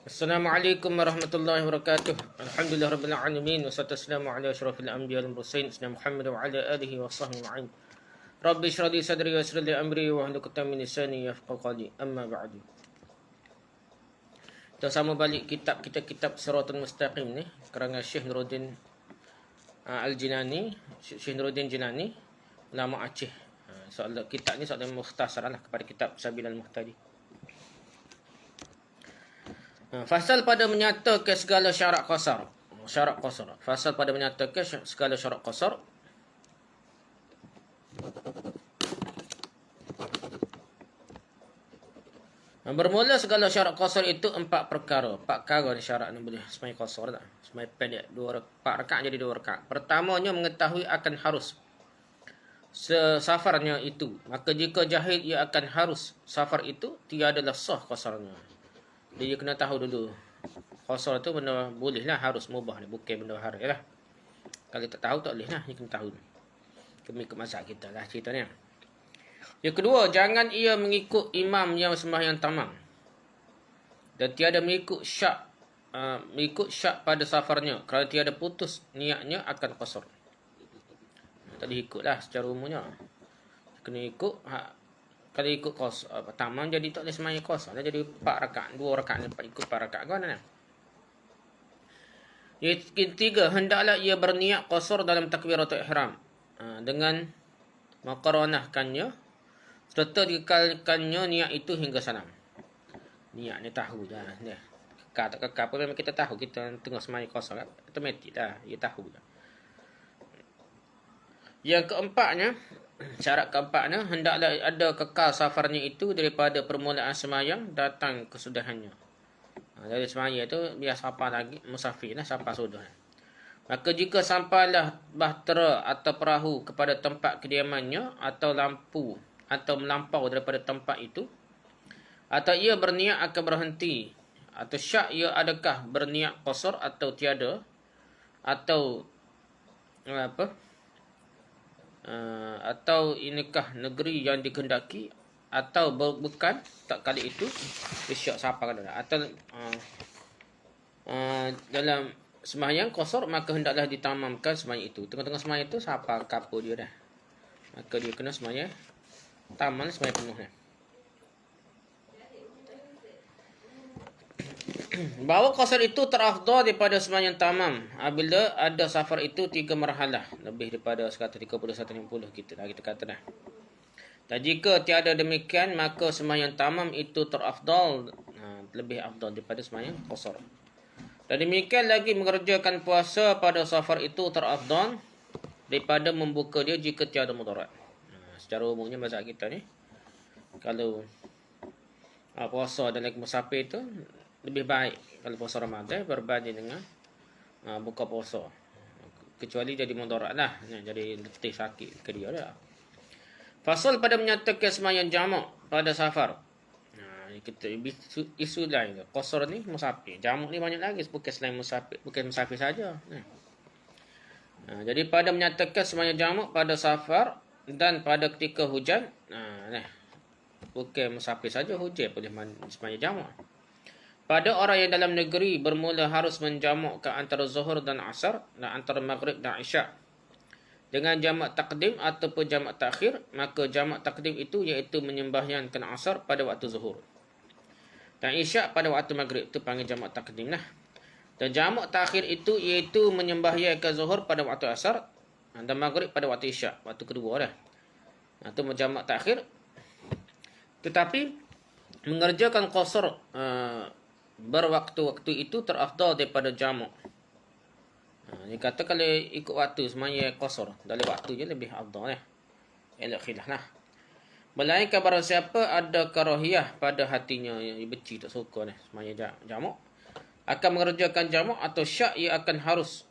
Assalamualaikum warahmatullahi wabarakatuh. Alhamdulillah rabbil alamin wassalatu wassalamu ala asyrafil anbiya'i wal mursalin sayyidina Muhammad wa ala alihi wa sahbihi ma'in. Rabbi shrah li sadri wa yassir li amri wa hlul 'uqdatam min lisani yafqahu qawli. Amma ba'du. Kita sama balik kitab Siratul Mustaqim ni karangan Syekh Nuruddin Al-Jinani, Syekh Nuruddin Jinani, ulama Aceh. Soal kitab ni soalan mukhtasarlah kepada kitab Sabilal Muhtadi. Fasal pada menyatakan segala syarat qasar. Syarat qasar. Fasal pada menyatakan segala syarat qasar. Bermula segala syarat qasar itu 4 perkara. 4 perkara ni syarat ni boleh semai qasar tak? Semai pendek 4 rakaat jadi 2 rakaat. Pertamanya mengetahui akan harus safarnya itu. Maka jika jahil ia akan harus safar itu tiadalah sah qasarnya. Dia kena tahu dulu. Qasar tu benda boleh lah, harus mubah ni, bukan benda haram lah. Kalau tak tahu tak boleh lah, dia kena tahu. Ikut mazhab kita lah ceritanya. Yang kedua, jangan ia mengikut imam yang sembahyang tamam. Dan tiada mengikut syak pada safarnya. Kalau tiada putus niatnya akan qasar. Tadi ikutlah secara umumnya. Kena ikut kalau ikut tamam jadi tak boleh sembahyang qasar. Dia jadi 4 rakaat, 2 rakaat lepas ikut 4 rakaat kan. Yang ketiga, hendaklah ia berniat qasar dalam takbiratul ihram dengan maqaranahkannya serta dikekalkannya niat itu hingga salam. Niat ni tahu dah ni. Kekal tak kekal pun memang kita tahu kita tengah sembahyang qasar, automatik dah, dia tahu dah. Yang keempatnya, syarat keempatnya, hendaklah ada kekal safarnya itu daripada permulaan sembahyang datang kesudahannya. Dari sembahyang itu biar sampai lagi musafir lah, sampai sudah. Maka jika sampailah bahtera atau perahu kepada tempat kediamannya atau lampu atau melampau daripada tempat itu, atau ia berniat akan berhenti, atau syak ia adakah berniat qasar atau tiada, atau atau inikah negeri yang dikehendaki atau bukan tak kali itu isyak siapa kan atau dalam sembahyang qasar, maka hendaklah ditamamkan sembahyang itu. Tengah-tengah sembahyang itu siapa kapur dia dah, maka dia kena sembahyang tamam sembahyang penuh dah. Bahawa qasar itu terafdal daripada sembahyang tamam apabila ada safar itu 3 marhalah, lebih daripada 130 150 kita kata dah. Dan jika tiada demikian, maka sembahyang tamam itu terafdal, lebih afdal daripada sembahyang qasar. Dan demikian lagi mengerjakan puasa pada safar itu terafdal daripada membuka dia jika tiada mudarat. Secara umumnya mazhab kita ni, kalau puasa dan lagi musafir itu lebih baik kalau puasa Ramadan berbanding dengan buka puasa. Kecuali jadi mudarat lah, jadi letih sakit ke dia dah. Fasal pada menyatakan sembahyang jamak pada safar. Kita isu lain. Qasar ni musafir. Jamak ni banyak lagi, bukan selain musafir, bukan musafir saja. Jadi pada menyatakan sembahyang jamak pada safar dan pada ketika hujan, bukan musafir saja, hujan boleh sembahyang jamak. Pada orang yang dalam negeri bermula harus menjamakkan antara zuhur dan asar dan antara maghrib dan isyak dengan jamak takdim ataupun jamak takhir, maka jamak takdim itu iaitu menyembahyangkan asar pada waktu zuhur dan isyak pada waktu maghrib, itu panggil jamak takdim lah. Dan jamak takhir itu iaitu menyembahyangkan zuhur pada waktu asar dan maghrib pada waktu isyak, waktu kedua dah. Itu jamak takhir. Tetapi mengerjakan qasar berwaktu-waktu itu terafdal daripada jamak. Dia kata kalau ikut waktu semaya qasar dalam waktu je lebih afdal lah. Elok khilaf lah. Melainkan barang siapa ada karahiyah pada hatinya, yang benci tak suka ni semaya jamak, akan mengerjakan jamak atau syak ia akan harus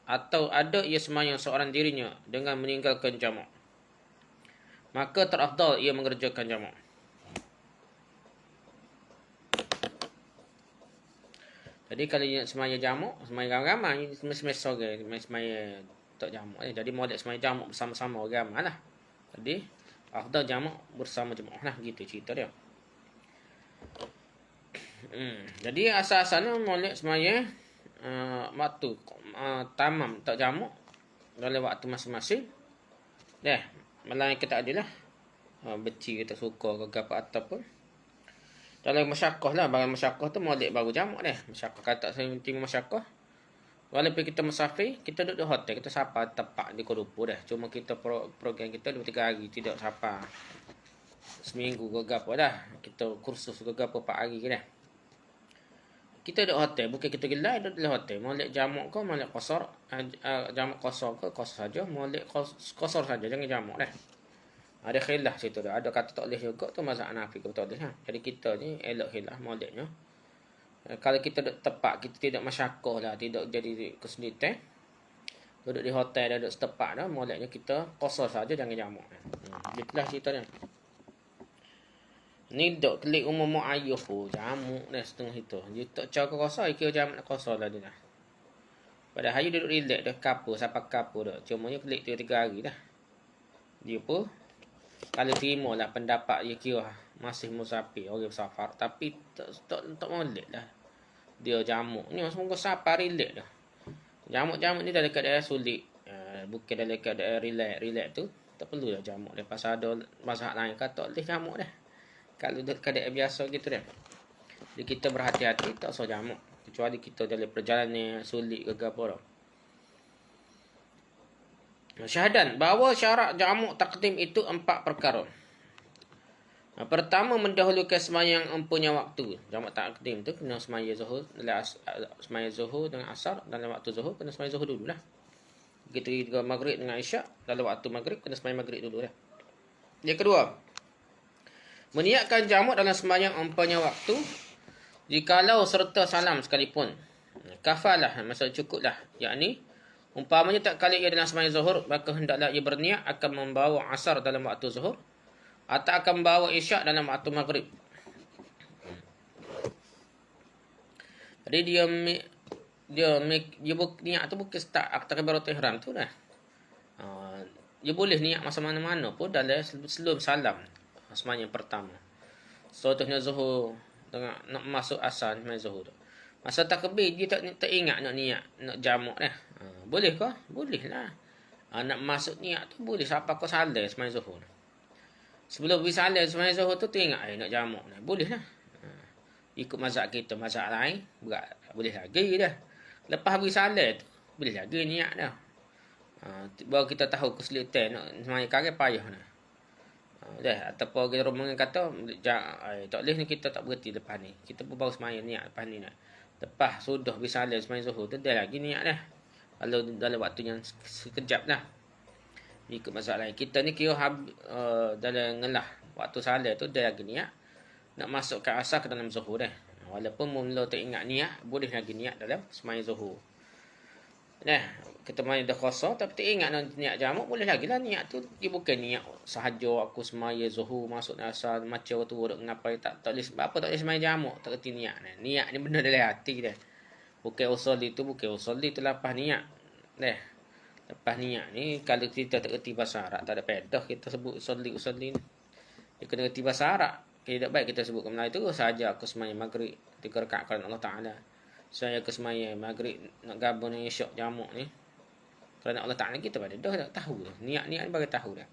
atau ada ia sembahyang seorang dirinya dengan meninggalkan jamak, maka terafdal ia mengerjakan jamak. Jadi kalau nak semaya jamak, semaya ramai-ramai, semaya sore, semaya tak jamak. Jadi model semaya jamak bersama-sama ramai lah. Jadi afdal jamak bersama jemaah lah, gitu cerita dia. Jadi asal-asalnya molek semaya waktu tamam tak jamak dalam waktu masing-masing. Malah kita adalah beci kita suka ke apa ataupun dalam masyakkah lah. Barang masyakkah tu molek baru jamak dah. Masyakkah kata saya penting masyakkah. Walaupun kita musafir, kita duduk di hotel, kita sapa tepak di Kuala Lumpur dah. Cuma kita program kita 2-3 hari tidak sapa. Seminggu ke apa dah. Kita kursus ke apa 4 hari ke dah. Kita duduk hotel, bukan kita gelai duduk di hotel. Molek jamak ke, molek kosor, jamak kosor ke, kosor saja. Molek kosor saja, jangan jamak dah. Ada khilaf situ dah. Ada kata tak boleh juga tu mazhab Hanafi ke tak boleh. Jadi kita ni elok khilaf moleknya. Kalau kita duduk tepat, kita tidak masyakkah lah, tidak jadi kesulitan. Duduk di hotel, duduk setepak dah, moleknya kita kosor saja, jangan jamak. Itulah ceritanya. Ni dok klik umum ayuh jamak dah setengah itu. Dia tak cara kosor, kira jamak kosor lah dia dah. Pada hari duduk relax dah kapur, sampai kapur dah. Cuma ni klik 3 hari dah. Dia pun kalau terima lah pendapat dia kira masih musafir, orang bersafar. Tapi tak molek lah. Dia jamuk ni semua safar relax dah. Jamuk-jamuk ni dah dekat daerah sulit. Bukan dah dekat daerah relax tu. Tak perlu dah jamuk. Lepas ada mazhab lain kata boleh jamuk dah. Kalau dekat daerah biasa gitu dah. Jadi kita berhati-hati tak usah jamuk. Kecuali kita dalam perjalanan sulit ke apa dah. Syahadan, bahawa syarat jamak takdim itu 4 perkara. Pertama, mendahulukan sembahyang empunya waktu. Jamak takdim tu kena sembahyang zuhur, sembahyang zuhur dengan asar dalam waktu zuhur kena sembahyang zuhur dululah. Begitu juga maghrib dengan isyak dalam waktu maghrib kena sembahyang maghrib dululah. Yang kedua, meniatkan jamak dalam sembahyang empunya waktu jikalau serta salam sekalipun. Kafalah, maksud cukuplah. Yakni umpamanya tak kali ia dalam sembahyang zuhur, maka hendaklah ia berniat akan membawa asar dalam waktu zuhur atau akan membawa isyak dalam waktu maghrib. Jadi dia niat tu bukan start takbiratul ihram tu dah. Dia boleh niat masa mana-mana pun dalam sebelum salam sembahyang pertama. Contohnya zuhur tengah nak masuk asar sembahyang zuhur tu. Masa takbir dia tak ingat nak niat nak jamak dah. Boleh ke? Boleh lah. Nak masuk niat tu boleh siapa kau salah sembahyang zuhur. Sebelum pergi salat sembahyang zuhur tu teringat nak jamak dah. Boleh lah. Ikut mazhab kita, mazhab lain berat. Boleh lagi dah. Lepas pergi salat tu boleh lagi niat dah. Baru kita tahu kesulitan nak sembahyang kare payah dah. Ataupun kita rombongan kata tak boleh ni, kita tak berhenti lepas ni. Kita pun baru sembahyang niat lepas ni dah. Lepas sudah pergi salat sembahyang zuhur tu dah lagi niat dah. Kalau dalam waktu yang sekejap dah. Ikut mazhab lain. Kita ni kira dalam ngelah waktu salat tu dah lagi niat nak masukkan asar ke dalam zuhur dah. Walaupun mula tak ingat niat, boleh lagi niat dalam sembahyang zuhur. Kita main dah kosong tapi tak ingat nak niat jamak, boleh lagi lah. Niat tu dia bukan niat sahaja aku sembahyang zuhur masuk asar macam tu duk ngapai, tak boleh sebab apa tak boleh sembahyang jamak, tak reti niat. Niat ni benda dalam hati dah. Bukan usul itu, bukan usul itu lepas niat. Lepas niat ni, kalau kita tak reti bahasa Arab, tak ada pedah kita sebut usolli ni. Dia kena reti bahasa Arab. Tidak baik kita sebut ke Melayu tu saja aku sembahyang maghrib 3 rakaat kerana Allah Ta'ala. Saya ke sembahyang maghrib nak gabung dengan isyak jamak ni kerana Allah Ta'ala, kita pada dah tahu dah. Niat ni bagi tahu dah.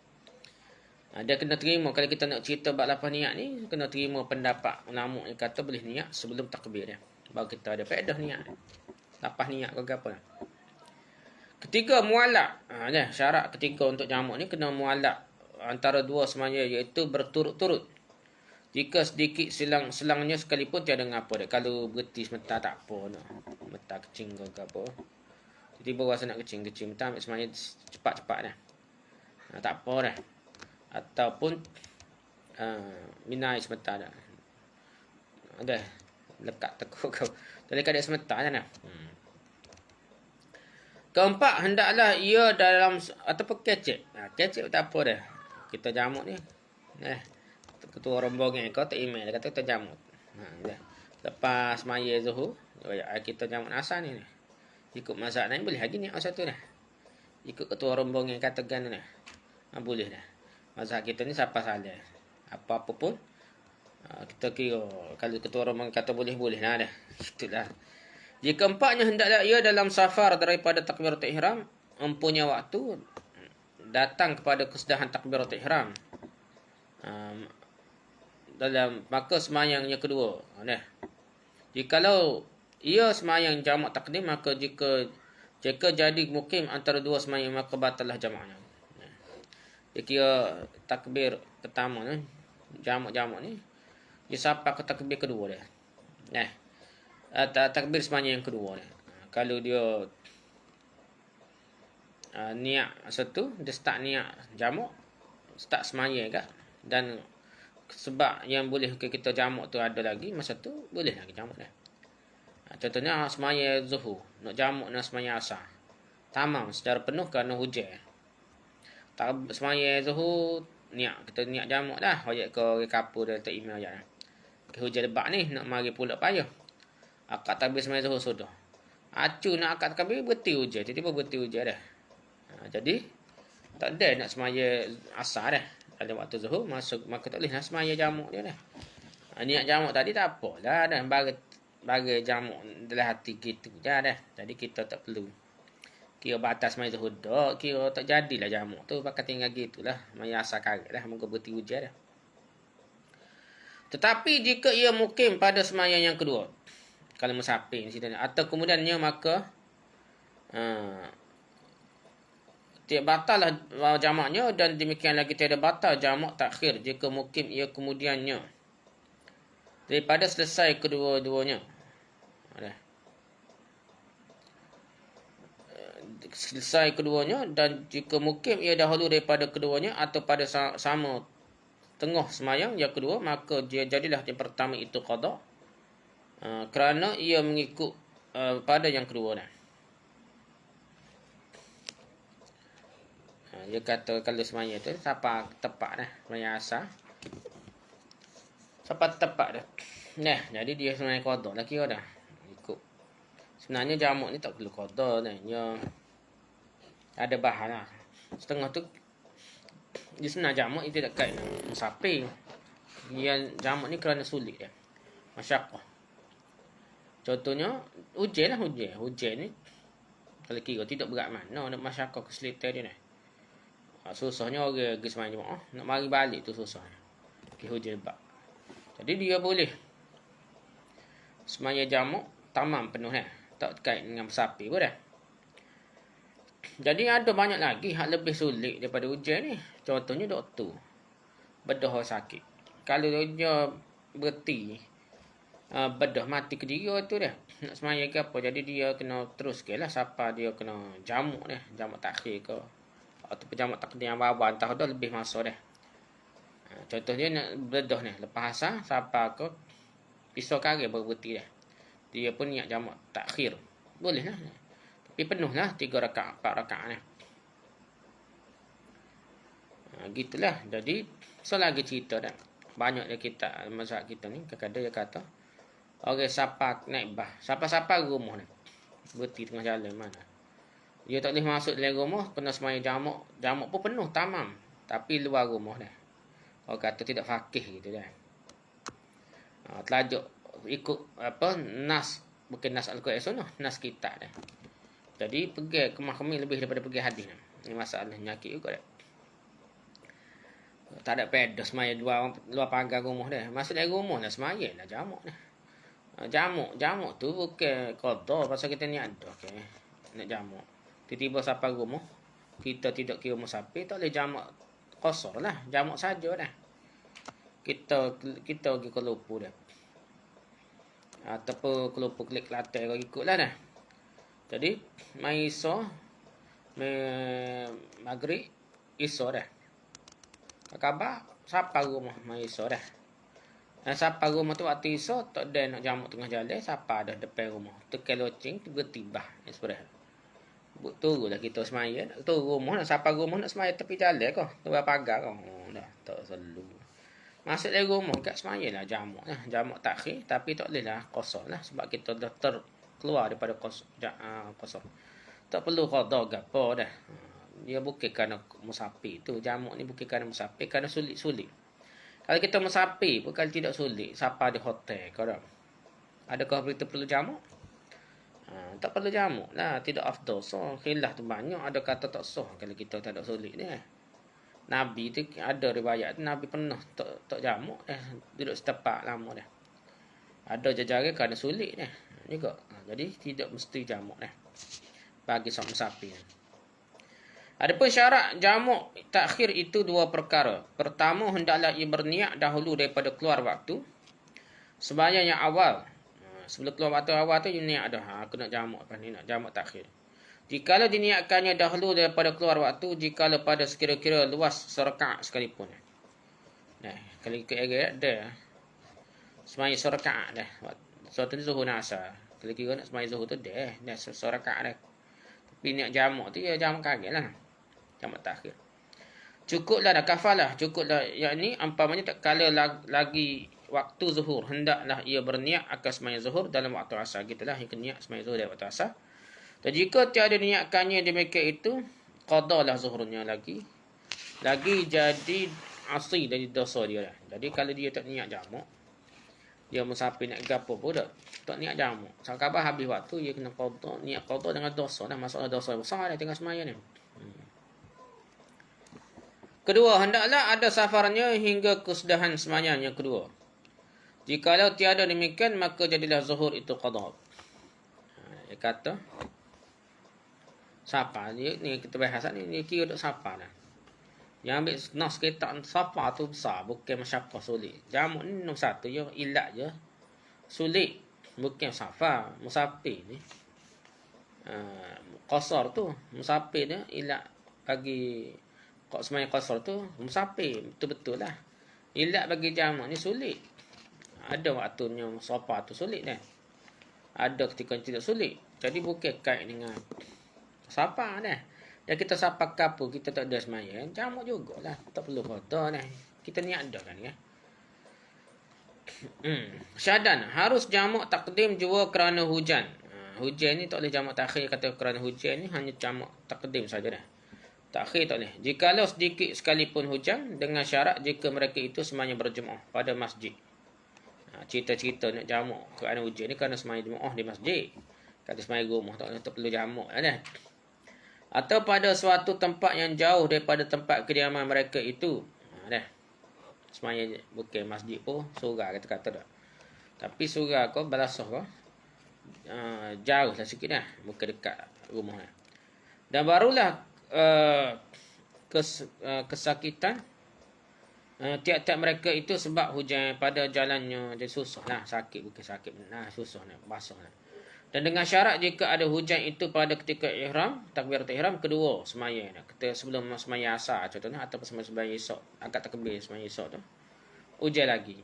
Dia kena terima kalau kita nak cerita bab lapan niat ni, kena terima pendapat ulama yang kata boleh niat sebelum takbir dia. Baru kita ada faedah niat. Lapan niat ke apa dah. Ketiga, mualak. Syarat ketiga untuk jamak ni kena mualak antara dua sembahyang, iaitu berturut-turut. Jika sedikit selangnya sekalipun tiada ngapa dah. Kalau berhenti sebentar tak apa nak. Sebentar kecing ke apa. Tiba-tiba rasa nak kecing. Bentar ambil sembahyang cepat-cepat dah. Tak apa dah. Ataupun minai sebentar dah. Dah lekat tekuk kau. Tadi kadang sebentar dah. Keempat, hendaklah ia dalam ataupun kecek. Kecek tak apa dah. Kita jamak ni. Ketua rombongan kau tak email, dia kata kita jamak. Lepas sembahyang zuhur, kita jamak asar ni. Ikut mazhab lain boleh lagi ni satu dah. Ikut ketua rombongan kata gan ni. Boleh dah. Mazhab kita ni siapa salah. Apa-apa pun Kita kira kalau ketua Roman kata boleh-boleh lah dah. Itulah. Jika empatnya hendaklah ia dalam safar daripada takbiratul ihram, mempunyai waktu datang kepada kesudahan takbiratul ihram. Dalam maka semayangnya kedua. Jikalau ia semayang jamak takdim, maka jika jadi mukim antara dua semayang, maka batallah jamaknya. Dia kira takbir pertama ni, jamak ni, dia sampai ke takbir kedua dia. Takbir semayang yang kedua dia. Kalau dia niat satu, dia start niat jamak, start semayang kan. Dan sebab yang boleh kita jamak tu ada lagi, masa tu boleh lagi jamak dia. Contohnya semayang zuhur, nak jamak nak semayang asar, tamam secara penuh kerana hujan. Semayang zuhur, kita niat jamak dah. Hojak ke kapur dia letak email aja. Hujan lebat ni, nak mari pula payah. Akad takbir semayang zuhur sudah. Acu nak akad takbir, berhenti hujan. Tiba-tiba berhenti hujan dah. Jadi, tak ada nak semayang asar dah. Dalam waktu zuhur, maka tak boleh nak semayang jamak dia dah. Niat jamak tadi tak apalah dah. Bagi jamak dalam hati kita je dah. Jadi, kita tak perlu kira batas main zuhur dah, kira tak jadilah jamak tu, bakal tinggal gitulah, main asal karet lah, moga berhenti hujan dah. Tetapi jika ia mukim pada semayang yang kedua, kalau musafir ni cerita ni, atau kemudiannya, maka tidak batal lah jamaknya, dan demikian lagi tiada batal jamak takhir jika mukim ia kemudiannya daripada selesai kedua-duanya. Selesai keduanya, dan jika mukim ia dahulu daripada keduanya atau pada sama tengah semayang yang kedua, maka dia jadilah yang pertama itu qada, kerana ia mengikut pada yang kedua dah. Dia kata kalau semayang tu siapa tepat dah, semayang asar siapa tepat dah. Jadi dia semayang qada lah kira dah. Ikut. Sebenarnya jamak ni tak perlu qada dah. Ada bahan lah. Setengah tu dia senang jamak, itu tak kait musafir. Yang jamak ni kerana sulit dia, masyaqqah. Contohnya hujan lah. Hujan ni kalau kira tidak berat mana, nak masyaqqah kesulitan dia ni. Susahnya orang pergi semayang jemaah, nak mari balik tu susahnya. Hujan lebat. Jadi dia boleh semayang jamak tamam penuh tak kait dengan musafir pun dah. Jadi ada banyak lagi hal lebih sulit daripada hujan ni. Contohnya doktor bedah orang sakit. Kalau dia berhenti bedah mati ke dia tu dah, nak semayang ke apa, jadi dia kena terus ke lah siapa dia kena jamak dah, jamak takhir ke ataupun jamak takdim yang bawah, entah dah lebih masa dah. Contohnya nak bedah ni lepas asar siapa ke pisau kari baru berhenti dah, dia pun niat jamak takhir, boleh lah. Tapi penuh lah 3 rakaat 4 rakaat ni. Gitulah. Jadi selagi cerita dah, banyak dia kita mazhab kita ni kadang-kadang dia kata orang siapa naik bah, siapa-siapa rumah ni berhenti tengah jalan mana, dia tak boleh masuk dalam rumah, kena semayang jamak pun penuh tamam, tapi luar rumah dah, orang kata tidak faqih gitu dah. Telajuk ikut apa nas, bukan nas al-Quran sunnah, nas kitab dah. Jadi pergi ke mahkamah lebih daripada pergi hadis. Ini masalah nyakit juga dah. Tak ada pedas semayang luar pagar rumah dah. Masuk dalam rumah dah semayang dah jamak dah. Jamak tu bukan qada, pasal kita ni ada okay, nak jamak. Tiba-tiba sampai rumah, kita tidak kira musafir, tak boleh jamak qasar lah, jamak saja dah. Kita pergi ke lupu dah. Ataupun ke lupu klik Kelantan kau ikutlah dah. Jadi mai iso maghrib iso dah. Khabar siapa rumah mai iso dah. Dan siapa rumah tu waktu iso tak ada nak jamak tengah jalan, siapa ada depan rumah. Tekan loceng tiba-tiba sebenarnya. Turunlah kita semayang, turun rumah nak siapa rumah nak semayang tepi jalan kau, luar pagar kau. Dah tak selalu. Masuk dalam rumah kat semayang lah jamak lah. Jamak takhir, tapi tak boleh lah qasar lah sebab kita dah keluar daripada qasar. Tak perlu qada gapo dah. Dia bukan kerana musafir tu, jamak ni bukan kerana musafir, kerana sulit-sulit. Kalau kita musafir pun kalau tidak sulit, siapa di hotel kau dah. Adakah kita perlu jamak? Tak perlu jamak lah, tidak afdal. So, khilaf tu banyak, ada kata tak sah kalau kita tak ada sulit ni. Nabi tu ada riwayat Nabi pernah tak jamak duduk setepak lama dah. Ada jajaran kerana sulit ni juga. Jadi tidak mesti jamak dah. Bagi seorang musafir. Adapun syarat jamak takhir itu dua perkara. Pertama, hendaklah ia berniat dahulu daripada keluar waktu. Sembahyang yang awal. Sebelum keluar waktu awal tu, dia niat dah. Aku nak jamak lepas ni, nak jamak takhir. Jikalau diniatkannya dahulu daripada keluar waktu, jikalau pada sekira-kira luas serakaat sekalipun. Nah, kalau ikut area dah. Semaya serakaat dah. So, tu zuhur nak asal. Kalau kira nak semaya zuhur tu dah serakaat dah. Tapi niat jamak tu, ya jamak kaget lah. Jamak takhir. Cukuplah dah, kafalah. Cukuplah, yakni, umpamanya tak kala lagi waktu zuhur. Hendaklah ia berniat akan semaya zuhur dalam waktu asar. Gitulah, ia niat semaya zuhur dalam waktu asar. Dan jika tiada niatkannya demikian itu, qadalah zuhurnya lagi jadi asli dari dosa dia lah. Jadi kalau dia tak niat jamak, dia musafir nak gapo pun tak niat jamak. Sekabah habis waktu, dia kena qada, niat qada dengan dosa lah. Masalah dosa besar dah tengah semaya ni. Kedua, hendaklah ada safarnya hingga kesudahan sembahyang yang kedua. Jikalau tiada demikian, maka jadilah zuhur itu qada. Dia kata sapa ni kita bahas ni kira duk sapa dah. Yang ambil nas kita sapa tu besar, bukan masyarakat sulit. Jamak ni nombor satu je, ilat je. Sulit bukan safa, musafir ni. Qasar tu musafir dia ilat bagi kok semaya qasar tu musafir betul-betul lah. Ilat bagi jamak ni sulit. Ada waktunya sapa tu sulit dah. Ada ketika tidak sulit. Jadi bukan kait dengan sapa dah. Dan kita sapa kapu, kita tak ada semaya, jamak jugalah. Tak perlu qada dah. Kita niat dah kan ya. Syadan, harus jamak takdim jua kerana hujan. Hujan ni tak boleh jamak takhir kata kerana hujan ni hanya jamak takdim saja dah. Takhir tak boleh. Jikalau sedikit sekalipun hujan, dengan syarat jika mereka itu semuanya berjemaah pada masjid. Cerita-cerita nak jamak kerana hujan ni kerana semuanya jemaah di masjid. Kata semuanya rumah tak perlu jamak dah. Atau pada suatu tempat yang jauh daripada tempat kediaman mereka itu. Dah. Semuanya bukan masjid pun surah kata-kata dah. Tapi surah kau balasah kau jauh lah sikit dah. Bukan dekat rumah dah. Dan barulah kesakitan tiap-tiap mereka itu sebab hujan pada jalannya jadi susah lah. Sakit bukan sakit. Susah lah. Basah lah. Dan dengan syarat jika ada hujan itu pada ketika ihram, takbiratul ihram kedua semaya. Kita sebelum semaya asar contohnya ataupun semaya esok, akad takbir semaya esok tu. Hujan lagi.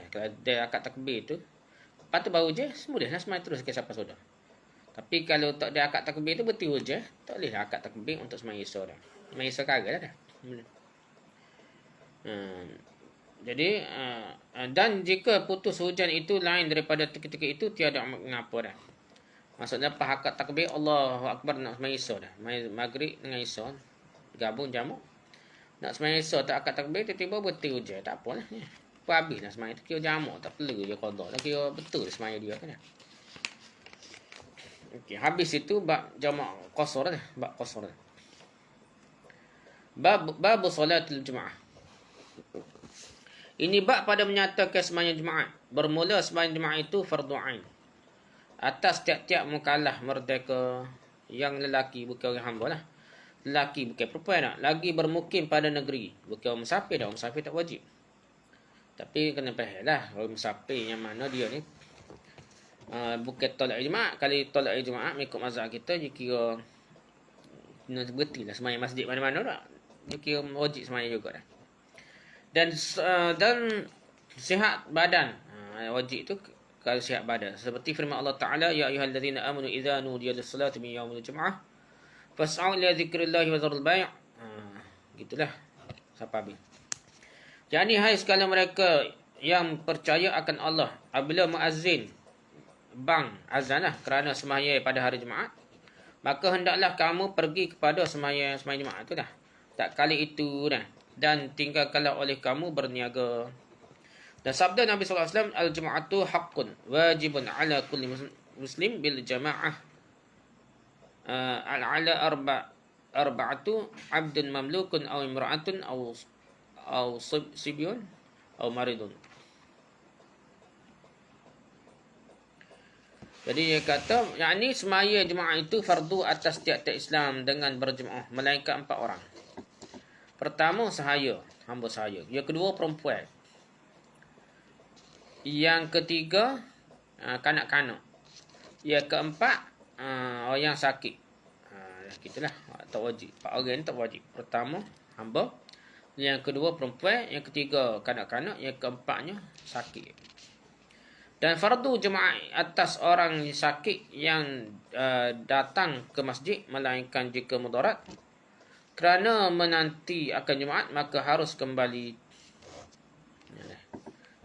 Kalau ada akad takbir tu, lepas tu baru hujan, semudahlah semaya terus ke siapa sudah. Tapi kalau tak ada akad takbir tu betul hujan, tak boleh akad takbir untuk semaya esok dah. Semaya esok kagak dah. Jadi dan jika putus hujan itu lain daripada ketika itu tiada mengapa dah. Maksudnya pas akad takbir Allahu Akbar nak sembahyang isya dah. Maghrib dengan isya gabung jamak. Nak sembahyang isya tak akad takbir tiba-tiba betul hujan, tak apalah. Apa habislah sembahyang tu kira jamak, tak perlu je qada. Dah kira betul sembahyang dia kan. Okey, habis itu bab jamak qasar dah, bab qasar dah. Bab salatul Jumaah. Ini bab pada menyatakan sembahyang Jumaat. Bermula sembahyang Jumaat itu fardu ain. Atas tiap-tiap mukallaf merdeka yang lelaki bukan orang hamba lah. Lelaki bukan perempuan nak. Lagi bermukim pada negeri. Bukan orang musafir dah. Orang musafir tak wajib. Tapi kena faham lah. Orang musafir yang mana dia ni. Bukan tolak Jumaat. Kalau tolak Jumaat mengikut mazhab kita. Dia kira berhenti lah sembahyang masjid mana-mana tak. Dia kira wajib sembahyang juga dah. Dan sihat badan. Wajib tu kalau sihat badan. Seperti firman Allah Ta'ala, Ya ayyuhalladzina amanu idza nudiya lis-salati min yaumil jum'ah fas'au ila dzikrillahi wa dzarul bai'. Gitulah. Siapa habis. Jadi hai sekalian mereka yang percaya akan Allah, apabila muazzin bang azanah kerana sembahyang pada hari Jumaat, maka hendaklah kamu pergi kepada sembahyang Jumaat tu dah. Tak kali itu dah. dan tinggalkanlah oleh kamu berniaga. Dan sabda Nabi SAW, al-jama'atu haqqun wajibun ala kulli muslim bil jama'ah ala arba'atu abdun mamlukun aw imra'atun aw sibyun aw maridun. Jadi dia kata, yakni semaya jemaah itu fardu atas tiap-tiap Islam dengan berjemaah, melainkan 4 orang. Pertama, sahaya, hamba sahaya. Yang kedua, perempuan. Yang ketiga, kanak-kanak. Yang keempat, orang yang sakit. Gitulah, tak wajib. 4 orang ni tak wajib. Pertama, hamba. Yang kedua, perempuan. Yang ketiga, kanak-kanak. Yang keempatnya, sakit. Dan fardu jemaah atas orang sakit yang datang ke masjid, melainkan jika mudarat. Kerana menanti akan Jumaat, maka harus kembali.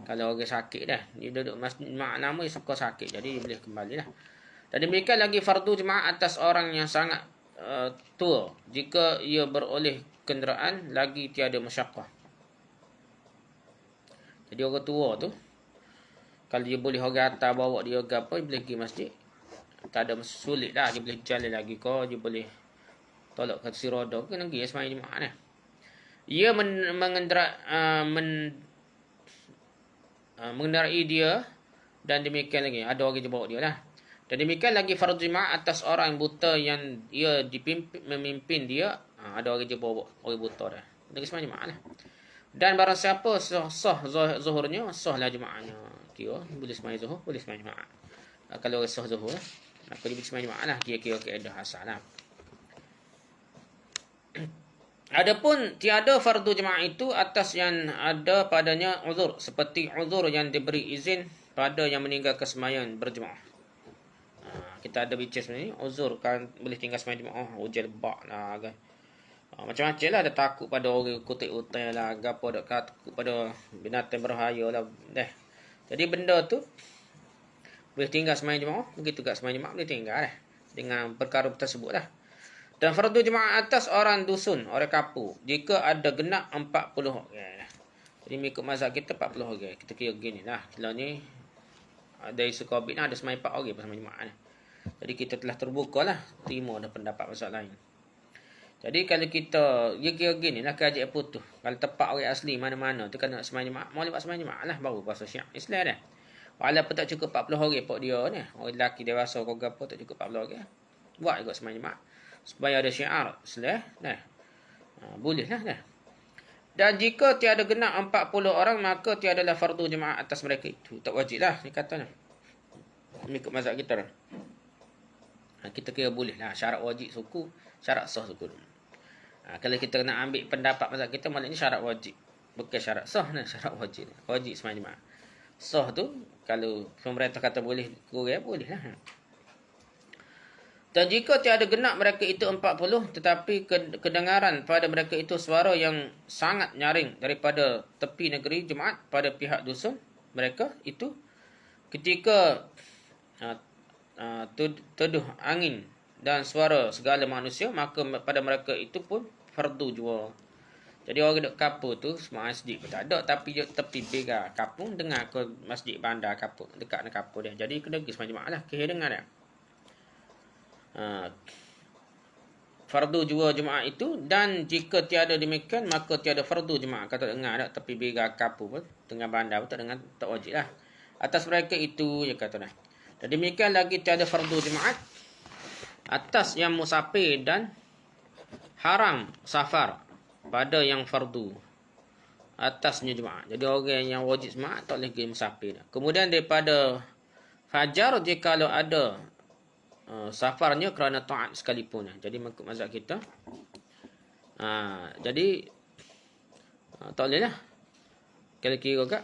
Kalau orang sakit dah, dia duduk masjid, nama dia suka sakit, jadi dia boleh kembali lah. Dan demikian lagi fardu jemaah atas orang yang sangat tua, jika ia beroleh kenderaan, lagi tiada masyaqqah. Jadi orang tua tu, kalau dia boleh orang hantar bawa dia ke apa, dia boleh pergi masjid. Tak ada sulit dah, dia boleh jalan lagi kau, dia boleh tolak kursi roda ke nanti sembahyang jemaah ni. Ia mengendarai dia, dan demikian lagi ada orang yang bawa dia lah. Dan demikian lagi fardu jemaah atas orang buta yang ia memimpin dia, ada orang yang bawa orang buta dah. Nanti sembahyang jemaah lah. Dan barang siapa sah zuhurnya, sahlah jemaahnya. Kira boleh sembahyang zuhur, boleh sembahyang jemaah. Kalau sah zuhur, maka dia boleh sembahyang jemaah lah. Kira-kira keadaan asal lah. Adapun tiada fardu jemaah itu atas yang ada padanya uzur, seperti uzur yang diberi izin pada yang meninggalkan sembahyang berjemaah. Kita ada bincang sebenarnya, uzur kan boleh tinggal sembahyang jemaah, hujan lebat lah kan. Macam-macam lah, ada takut pada orang kutip hutan lah, gapo ada takut pada binatang berbahaya lah. Jadi benda tu boleh tinggal sembahyang jemaah, begitu kat sembahyang jemaah boleh tinggal lah dengan perkara tersebut lah. Dan fardu jemaah atas orang dusun, orang kampung, jika ada genap 40 orang. Jadi mengikut mazhab kita 40 orang. Kita kira gini lah. Kalau ni dari isu Covid ni ada sembahyang 4 orang bersama jemaah ni. Jadi kita telah terbuka lah, terima ada pendapat mazhab lain. Jadi kalau kita, dia kira gini lah kajian putus. Kalau tepat orang asli mana-mana, tu kan nak sembahyang jemaah, mau lewat sembahyang jemaah lah, baru puasa Syiah Islam dah. Walaupun tak cukup 40 orang pok dia ni, orang lelaki dewasa kau gapo tak cukup 40 orang. Buat juga sembahyang jemaah. Supaya ada syiar Islam dah. Boleh lah dah. Dan jika tiada genap 40 orang, maka tiadalah fardu jemaah atas mereka itu. Tak wajib lah, dia kata ni. Mengikut mazhab kita dah. Kita kira boleh lah. Syarat wajib suku, syarat sah suku dulu. Kalau kita nak ambil pendapat mazhab kita, maknanya syarat wajib. Bukan syarat sah ni, syarat wajib. Wajib sembahyang jemaah. Sah tu, kalau pemerintah kata boleh kurang, boleh lah. Dan jika tiada genap mereka itu 40, tetapi kedengaran pada mereka itu suara yang sangat nyaring daripada tepi negeri jemaat pada pihak dusun mereka itu, ketika teduh angin dan suara segala manusia, maka pada mereka itu pun fardu jua. Jadi orang duduk kapur tu, masjid pun tak ada, tapi dia tepi begar kapur, dengar ke masjid bandar kapur, dekat dengan kapur dia. Jadi kena pergi sembahyang jemaah lah, kira dengar dia. Fardu jua jemaah itu, dan jika tiada demikian, maka tiada fardu jemaah. Kata dengar tak, tapi begar kapur pun, tengah bandar pun tak dengar, tak wajib lah. Atas mereka itu, dia kata dah. Dan demikian lagi tiada fardu jemaah atas yang musafir dan haram safar pada yang fardu atasnya jemaah. Jadi orang yang wajib jemaah tak boleh pergi musafir. Kemudian daripada fajar, jika kalau ada safarnya kerana taat sekalipun. Jadi mengikut mazhab kita, jadi tak boleh lah kalau kira kat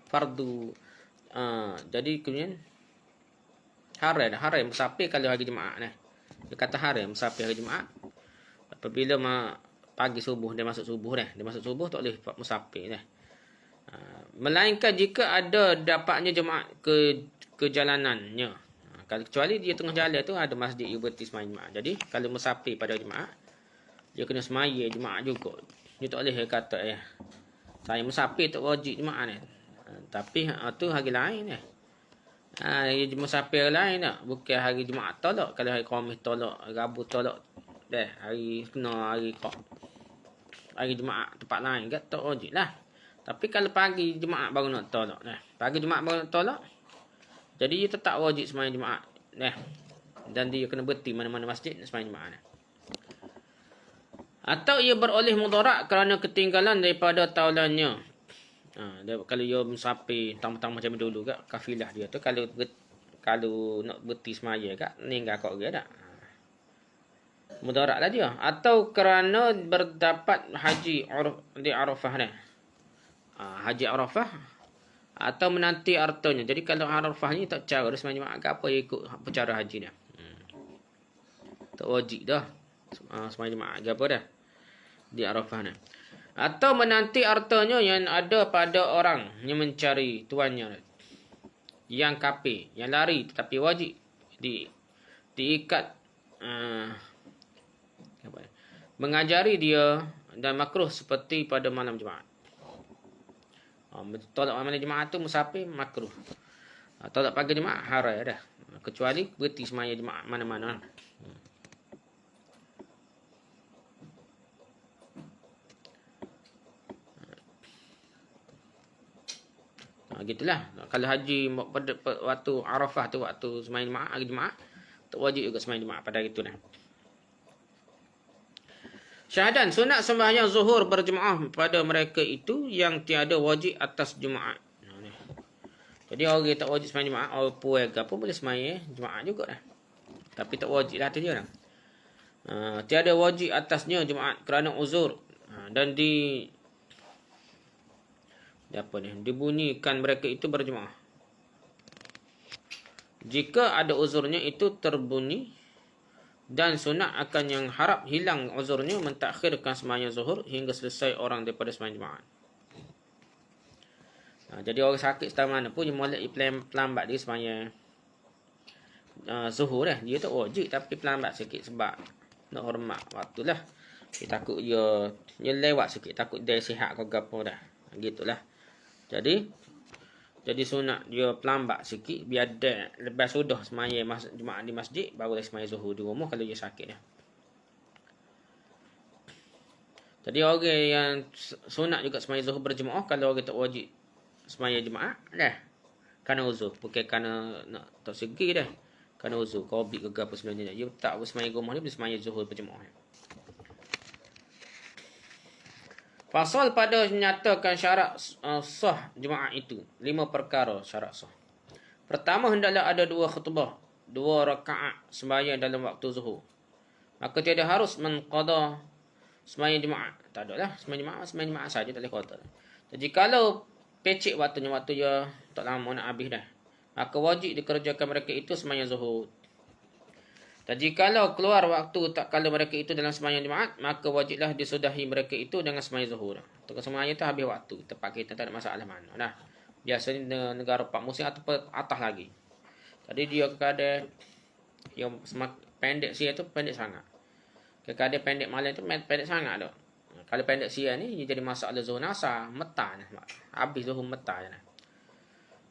fardu. Jadi kemudian haram musafir kalau hari Jumaat ni. Dia kata haram musafir hari Jumaat. Apabila pagi subuh, dia masuk subuh dah. Dia masuk subuh tak boleh musafir dah. Melainkan jika ada dapatnya jemaah ke jalanannya. Kecuali dia tengah jalan tu ada masjid yang berhenti sembahyang jemaah. Jadi kalau musafir pada jemaah, dia kena sembahyang jemaah juga. Dia tak boleh kata saya musafir tak wajib jemaah ni. Tapi tu hari lain hari musafir lain tak. Bukan hari Jumaat tolak. Kalau hari Khamis tolak, Rabu tolak. Hari kena hari Jumaat tempat lain kat tak wajib lah. Tapi kalau pagi Jumaat baru nak tolak. Pagi Jumaat baru nak tolak. Jadi dia tetap wajib sembahyang Jumaat. Dan dia kena berhenti mana-mana masjid sembahyang Jumaat. Atau ia beroleh mudarat kerana ketinggalan daripada taulannya. Kalau ia musafir tang-tang macam dulu kat kafilah dia tu kalau nak berhenti semaya kat meninggal kat dia dak. Mudaratlah dia. Atau kerana berdapat haji di Arafah ni. Haji Arafah atau menanti hartanya. Jadi kalau Arafah ni tak cara semaya Jumaat ke apa ikut cara haji dia. Tak wajib dah. Semaya Jumaat ke apa dah. Di Arafah ni. Atau menanti hartanya yang ada pada orang yang mencari tuannya. Yang kafir, yang lari tetapi wajib diikat mengajari dia dan makruh seperti pada malam Jumaat. Tolak malam Jumaat tu musafir makruh. Tolak pagi Jumaat haram dah. Kecuali berhenti semaya Jumaat mana-mana. Gitulah. Kalau haji pada waktu Arafah tu, waktu sembahyang Jumaat, hari Jumaat, tak wajib juga sembahyang Jumaat pada hari tu lah. Syahadan, sunat sembahyang zuhur berjemaah pada mereka itu yang tiada wajib atas Jumaat. Jadi orang tak wajib sembahyang Jumaat, orang puai ke apa boleh sembahyang Jumaat juga dah. Tapi tak wajib lah tu dia lah. Tiada wajib atasnya Jumaat kerana uzur. Dan dibunyikan mereka itu berjemaah. Jika ada uzurnya itu terbunyi dan sunat akan yang harap hilang uzurnya mentakhirkan sembahyang zuhur hingga selesai orang daripada sembahyang Jumaat. Jadi orang sakit setahun mana pun dia mulai pelambat dia sembahyang zuhur dia tak wajib tapi pelambat sikit sebab nak hormat waktu lah. Dia takut dia lewat sikit, takut dia sihat ke apa dah. Gitulah. Jadi sunat dia pelambat sikit biar dia lepas sudah semaya Jumaat di masjid baru dia semaya zuhur di rumah kalau dia sakit dah. Jadi orang yang sunat juga semaya zuhur berjemaah kalau orang tak wajib semaya Jumaat dah. Kerana uzur, bukan kerana nak tak segi dah. Kerana uzur, COVID ke apa sebenarnya. Dia tak semaya rumah ni boleh semaya zuhur berjemaah. Pasal pada menyatakan syarat sah Jumaat itu. 5 perkara syarat sah. Pertama, hendaklah ada 2 khutbah. 2 rakaat sembahyang dalam waktu zuhur. Maka tiada harus menqada sembahyang Jumaat. Tak ada lah. Sembahyang Jumaat saja tak boleh qada. Jadi kalau pecik waktunya, waktu dia tak lama nak habis dah. Maka wajib dikerjakan mereka itu sembahyang zuhur. Dan jikalau keluar waktu tak kala mereka itu dalam sembahyang Jumaat, maka wajiblah disudahi mereka itu dengan sembahyang zuhur. Untuk sembahyang itu habis waktu. Tempat kita tak ada masalah mana. Nah, biasanya negara Pak Musim atau atas lagi. Jadi dia kadang yang pendek siang tu pendek sangat. Kadang pendek malam tu pendek sangat dah. Kalau pendek siang ni dia jadi masalah zuhur nasa, metah nah. Habis zuhur metah je nah.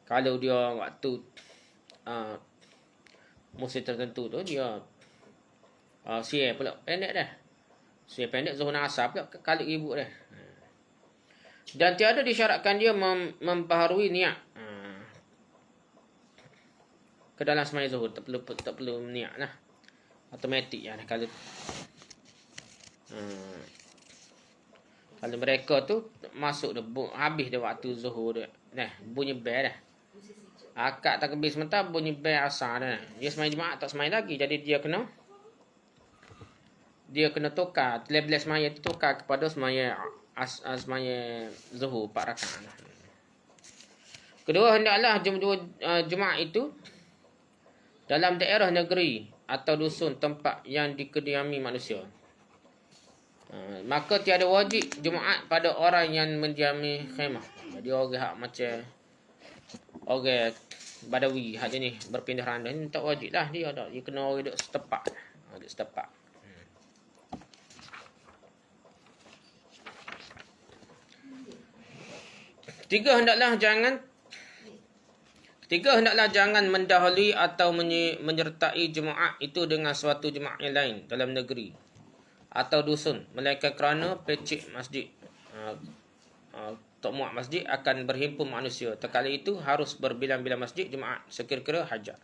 Kalau dia waktu musim tertentu tu dia siang pula pendek dah. Siang pendek zuhur asar pula kali ibu dah. Dan tiada disyaratkan dia membaharui niat ke dalam sembahyang zuhur. Tak perlu niat lah. Automatik ya. Kalau mereka tu masuk dah habis dah waktu zuhur dah. Nah, bunyi bel dah. Akad takbir sebentar bunyi bel asar dah. Dia sembahyang Jumaat tak sembahyang lagi. Jadi dia kena tukar. Bila sembahyang tu tukar kepada sembahyang zuhur 4 rakaat. Kedua, hendaklah Jumaat itu dalam daerah negeri atau dusun tempat yang dikediami manusia. Maka tiada wajib Jumaat pada orang yang mendiami khemah. Jadi orang hak macam orang Badawi hak ni berpindah randah ni tak wajib lah dia dah. Dia kena orang duduk setempat. Ketiga, hendaklah jangan mendahului atau menyertai jemaah itu dengan suatu jemaah yang lain dalam negeri atau dusun, melainkan kerana pecik masjid. Tok muat masjid akan berhimpun manusia. Terkala itu harus berbilang-bilang masjid jemaah sekira-kira hajat.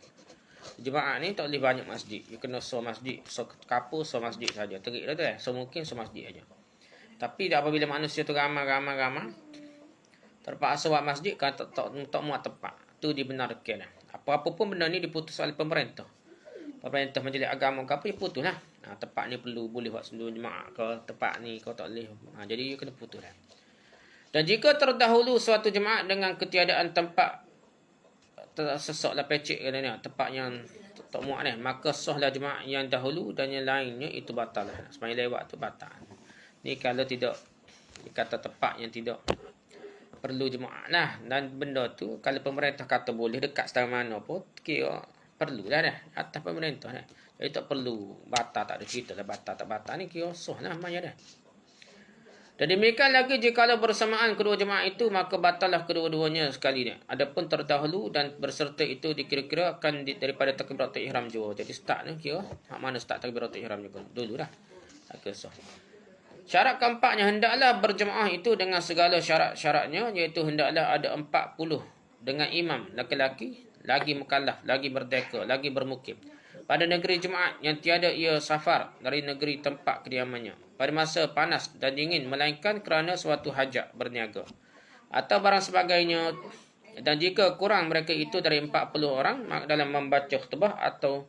Jemaah ni tak boleh banyak masjid. Dia kena so masjid, so kapur, so masjid saja. Terik dah tu so mungkin so masjid aja. Tapi apabila manusia tu ramai, terpaksa buat masjid kan tak muat tempat. Tu dibenarkan. Apa-apa pun benda ni diputus oleh pemerintah. Pemerintah majlis agama ke apa, dia putus lah. Tempat ni perlu boleh buat sendiri jemaah ke, tempat ni kau tak boleh. Jadi dia kena putus lah. Dan jika terdahulu suatu jemaah dengan ketiadaan tempat tersesoklah pecik tempat yang tak muat ni, maka sahlah jemaah yang dahulu dan yang lainnya itu batal lah. Semaya lewat tu batal. Ni kalau tidak dikata tempat yang tidak perlu jemaah lah. Dan benda tu kalau pemerintah kata boleh dekat setara mana pun kira perlulah dah atas pemerintah dah. Jadi tak perlu batal, tak ada cerita lah batal tak batal ni kira sah lah maya dah. Dan demikian lagi jikalau bersamaan kedua jemaah itu, maka batallah kedua-duanya sekali ni. Adapun terdahulu dan berserta itu dikira-kira akan daripada takbiratul ihram juga. Jadi start ni kira hak mana start takbiratul ihram juga dulu dah. Tak kisah. Syarat keempatnya, hendaklah berjemaah itu dengan segala syarat-syaratnya, iaitu hendaklah ada 40 dengan imam laki-laki, lagi mukallaf, lagi merdeka, lagi bermukim pada negeri jemaah yang tiada ia safar dari negeri tempat kediamannya pada masa panas dan dingin, melainkan kerana suatu hajat berniaga atau barang sebagainya. Dan jika kurang mereka itu dari 40 orang dalam membaca khutbah atau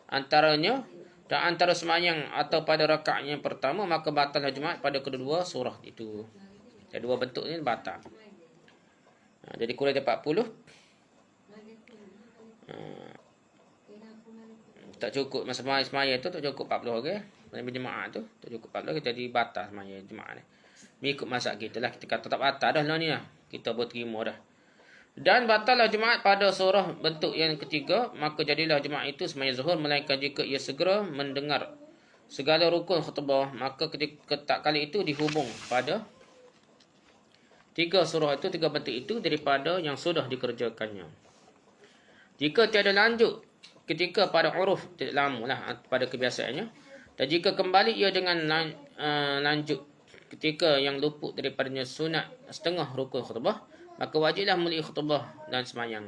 antaranya dan antara semayang atau pada rakaat yang pertama, maka batallah jemaah pada kedua surah itu. Jadi dua bentuk ni batal. Jadi kurang dari 40 tak cukup masa semaya tu tak cukup 40 orang. Dalam jemaah tu tak cukup 40 kita jadi batal semaya jemaah ni. Mengikut mazhab kita lah, kita kata tak batal dah lah ni lah. Kita berterima dah. Dan batallah jemaah pada surah bentuk yang ketiga, maka jadilah jemaah itu semaya zuhur, melainkan jika ia segera mendengar segala rukun khutbah, maka ketika tak kali itu dihubung pada tiga surah itu, tiga bentuk itu daripada yang sudah dikerjakannya. Jika tiada lanjut ketika pada uruf, tidak lama lah pada kebiasaannya. Dan jika kembali ia dengan lanjut ketika yang luput daripadanya sunat setengah rukun khutbah, maka wajiblah muli khutbah dan semayang.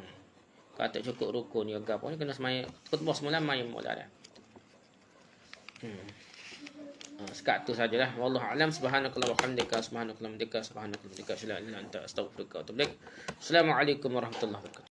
Kalau tak cukup rukun ni agak pun kena semayang khutbah semula mayang mula dah. Sekat tu sajalah. Wallahu a'lam. Subhanakallah wa hamdika, subhanakallah wa hamdika, subhanakallah wa hamdika, la ilaha illa anta, astaghfiruka wa atubu ilaik. Assalamualaikum warahmatullahi wabarakatuh.